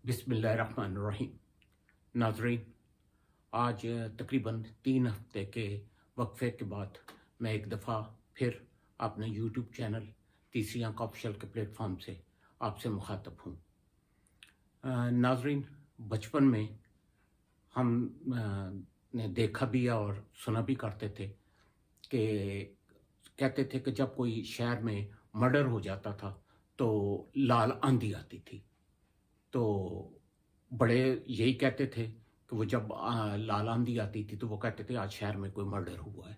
बिस्मिल्लाहिर्रहमानिर्रहीम। नाज़रीन, आज तकरीबन 3 हफ्ते के वक्फे के बाद मैं एक दफ़ा फिर अपने यूट्यूब चैनल तीसरी आंख ऑफिशियल के प्लेटफॉर्म से आपसे मुखातब हूँ। नाज़रीन, बचपन में हम ने देखा भी और सुना भी करते थे कि कहते थे कि जब कोई शहर में मर्डर हो जाता था तो लाल आंधी आती थी। तो बड़े यही कहते थे कि वो जब लाल आंधी आती थी तो वो कहते थे आज शहर में कोई मर्डर हुआ है।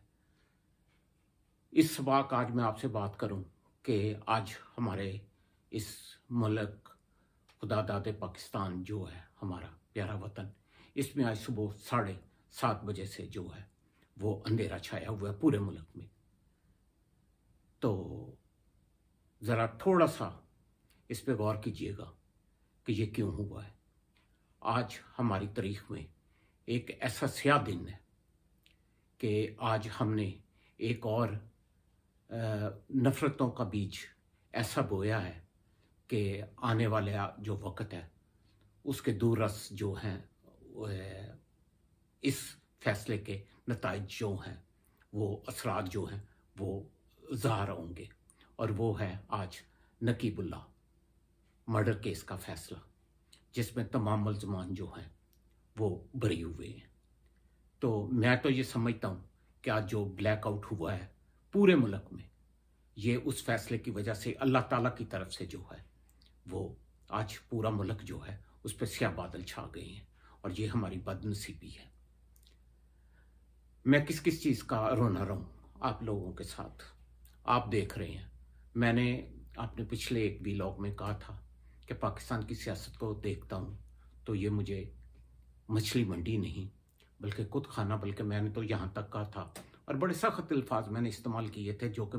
इस सबक आज मैं आपसे बात करूं कि आज हमारे इस मुल्क खुदा दादे पाकिस्तान जो है हमारा प्यारा वतन, इसमें आज सुबह 7:30 बजे से जो है वो अंधेरा छाया हुआ है पूरे मुल्क में। तो ज़रा थोड़ा सा इस पे गौर कीजिएगा कि ये क्यों हुआ है। आज हमारी तारीख में एक ऐसा स्याह दिन है कि आज हमने एक और नफ़रतों का बीज ऐसा बोया है कि आने वाला जो वक्त है उसके दूरस जो हैं इस फैसले के नताइज जो हैं वो असरात जो हैं वो ज़ाहिर होंगे। और वो है आज नकीबुल्लाह मर्डर केस का फैसला, जिसमें तमाम मुल्ज़मान जो हैं वो बरी हुए हैं। तो मैं तो ये समझता हूँ कि आज जो ब्लैकआउट हुआ है पूरे मुल्क में, ये उस फैसले की वजह से अल्लाह ताला की तरफ से जो है वो आज पूरा मुल्क जो है उस पर स्याह बादल छा गए हैं और ये हमारी बदनसीबी है। मैं किस किस चीज़ का रोना रहूँ आप लोगों के साथ, आप देख रहे हैं। मैंने अपने पिछले एक व्लॉग में कहा था कि पाकिस्तान की सियासत को देखता हूँ तो ये मुझे मछली मंडी नहीं बल्कि खुद खाना, बल्कि मैंने तो यहाँ तक कहा था और बड़े सख्त अल्फाज मैंने इस्तेमाल किए थे जो कि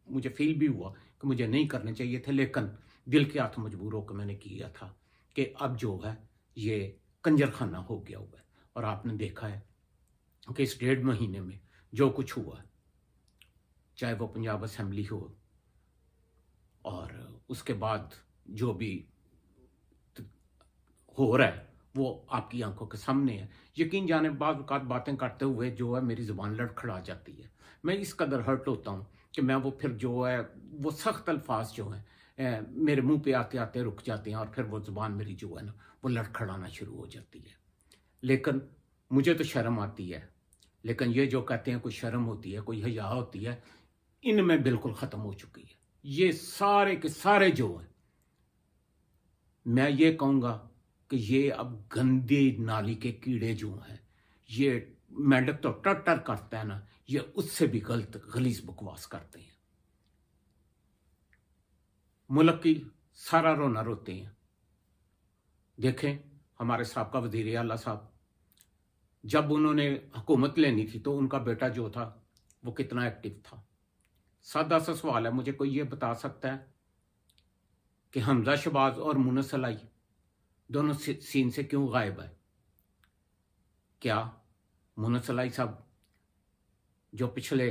मुझे फील भी हुआ कि मुझे नहीं करने चाहिए थे, लेकिन दिल के हाथ मजबूर होकर मैंने किया था कि अब जो है ये कंजर खाना हो गया हुआ है। और आपने देखा है कि इस 1.5 महीने में जो कुछ हुआ है, चाहे वो पंजाब असम्बली हो और उसके बाद जो भी हो रहा है वो आपकी आंखों के सामने है। यकीन जाने बाद बातें करते हुए जो है मेरी ज़ुबान लड़खड़ा जाती है। मैं इस कदर हर्ट होता हूँ कि मैं वो फिर जो है वो सख्त अल्फाज जो हैं मेरे मुंह पे आते आते रुक जाते हैं और फिर वो ज़ुबान मेरी जो है ना वो लड़खड़ाना शुरू हो जाती है। लेकिन मुझे तो शर्म आती है, लेकिन ये जो कहते हैं कोई शर्म होती है, कोई हया होती है, इनमें बिल्कुल ख़त्म हो चुकी है। ये सारे के सारे जो हैं, मैं ये कहूँगा कि ये अब गंदी नाली के कीड़े जो हैं, ये मेंढक तो टर करता है ना, ये उससे भी गलत गलीज बकवास करते हैं। मुल्क की सारा रोना रोते हैं। देखें हमारे साहब का वज़ीर आला साहब, जब उन्होंने हुकूमत लेनी थी तो उनका बेटा जो था वो कितना एक्टिव था। सादा सा सवाल है, मुझे कोई ये बता सकता है कि हमजा शहबाज और मुन्नस सलाई दोनों सीन से क्यों गायब है? क्या मुन्नस सलाई साहब जो पिछले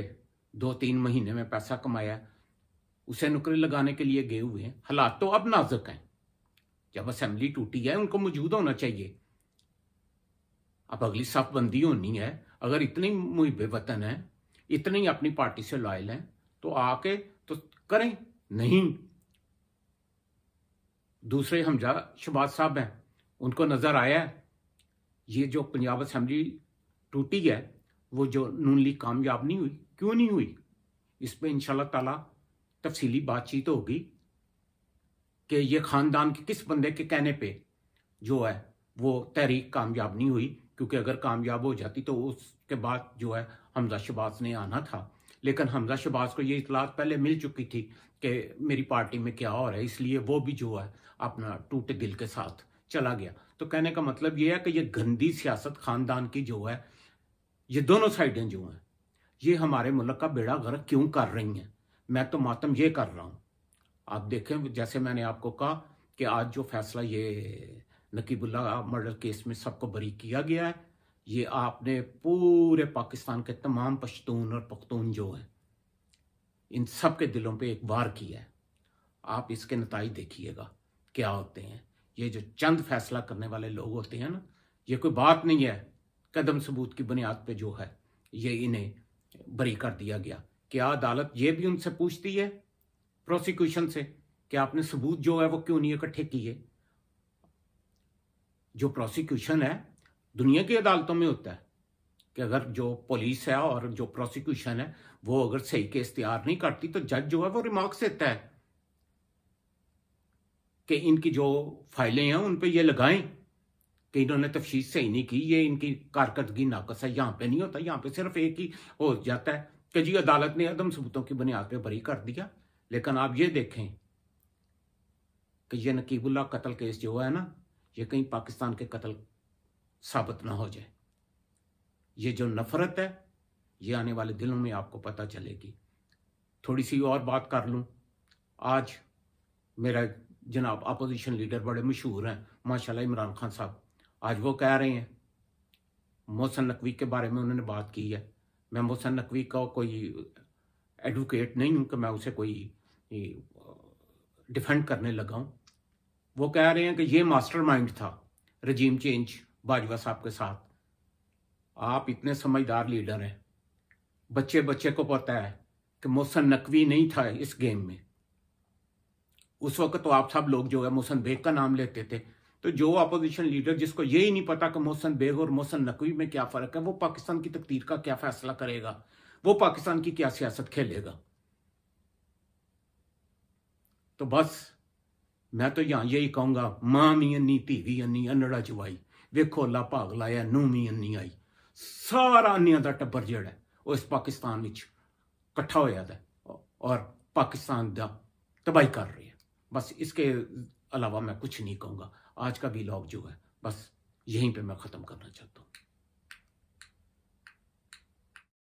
2-3 महीने में पैसा कमाया उसे नौकरी लगाने के लिए गए हुए हैं? हालात तो अब नाजुक हैं, जब असेंबली टूटी है उनको मौजूद होना चाहिए। अब अगली साफ बंदी होनी है। अगर इतनी मुहिब वतन है, इतनी अपनी पार्टी से लॉयल हैं तो आके तो करें। नहीं, दूसरे हमजा शहबाज साहब हैं, उनको नजर आया ये जो पंजाब असेंबली टूटी है वो जो नून लीग कामयाब नहीं हुई, क्यों नहीं हुई? इस पर इंशाल्लाह ताला तफसीली बातचीत होगी कि ये खानदान के किस बंदे के कहने पे जो है वो तहरीक कामयाब नहीं हुई, क्योंकि अगर कामयाब हो जाती तो उसके बाद जो है हमजा शहबाज ने आना था। लेकिन हमजा शहबाज को ये इतलात पहले मिल चुकी थी कि मेरी पार्टी में क्या हो रहा है, इसलिए वो भी जो है अपना टूटे दिल के साथ चला गया। तो कहने का मतलब ये है कि ये गंदी सियासत खानदान की जो है, ये दोनों साइडें जो हैं ये हमारे मुल्क का बेड़ा गर्क क्यों कर रही हैं। मैं तो मातम ये कर रहा हूँ। आप देखें, जैसे मैंने आपको कहा कि आज जो फैसला ये नकीबुल्लाह मर्डर केस में सबको बरी किया गया है, ये आपने पूरे पाकिस्तान के तमाम पश्तून और पख्तून जो हैं इन सब के दिलों पे एक वार किया है। आप इसके नताइज देखिएगा क्या होते हैं। ये जो चंद फैसला करने वाले लोग होते हैं ना, ये कोई बात नहीं है। कदम सबूत की बुनियाद पे जो है ये इन्हें बरी कर दिया गया। क्या अदालत ये भी उनसे पूछती है प्रोसिक्यूशन से कि आपने सबूत जो है वो क्यों नहीं इकट्ठे किए? जो प्रोसिक्यूशन है दुनिया की अदालतों में होता है कि अगर जो पुलिस है और जो प्रोसिक्यूशन है वो अगर सही केस तैयार नहीं करती तो जज जो है वो रिमार्क्स देता है कि इनकी जो फाइलें हैं उन पे ये लगाएं कि इन्होंने तफ्तीश सही नहीं की, ये इनकी कारकर्दगी नाकस है। यहां पे नहीं होता, यहां पे सिर्फ एक ही हो जाता है कि जी अदालत ने अदम सबूतों की बुनियाद पे बरी कर दिया। लेकिन आप ये देखें कि ये नकीबुल्लाह कत्ल केस जो है ना, ये कहीं पाकिस्तान के कत्ल साबित ना हो जाए। ये जो नफरत है ये आने वाले दिनों में आपको पता चलेगी। थोड़ी सी और बात कर लूं, आज मेरा जनाब अपोजिशन लीडर बड़े मशहूर हैं माशाल्लाह, इमरान खान साहब, आज वो कह रहे हैं मोहसिन नकवी के बारे में उन्होंने बात की है। मैं मोहसिन नकवी का कोई एडवोकेट नहीं हूं कि मैं उसे कोई डिफेंड करने लगा हूं। वो कह रहे हैं कि ये मास्टरमाइंड था रजीम चेंज बाजवा साहब के साथ। आप इतने समझदार लीडर हैं, बच्चे बच्चे को पता है कि मोहसिन नकवी नहीं था इस गेम में। उस वक्त तो आप सब लोग जो है मोहसिन बेग का नाम लेते थे। तो जो अपोजिशन लीडर जिसको यही नहीं पता कि मोहसिन बेग और मोहसिन नकवी में क्या फर्क है, वो पाकिस्तान की तकदीर का क्या फैसला करेगा, वो पाकिस्तान की क्या सियासत खेलेगा। तो बस मैं तो यहां यही कहूंगा, मां भी अन्नी धी भी अन्नी अन्नड़ा चवाई वेखो ला भाग लाया नूं भी अन्नी आई। सारा अन्नियां दा टब्बर जिहड़ा है वो इस पाकिस्तान विच इकट्ठा होया दा और पाकिस्तान दा तबाही कर रही है। बस इसके अलावा मैं कुछ नहीं कहूंगा। आज का व्लॉग जो है बस यहीं पे मैं ख़त्म करना चाहता हूँ।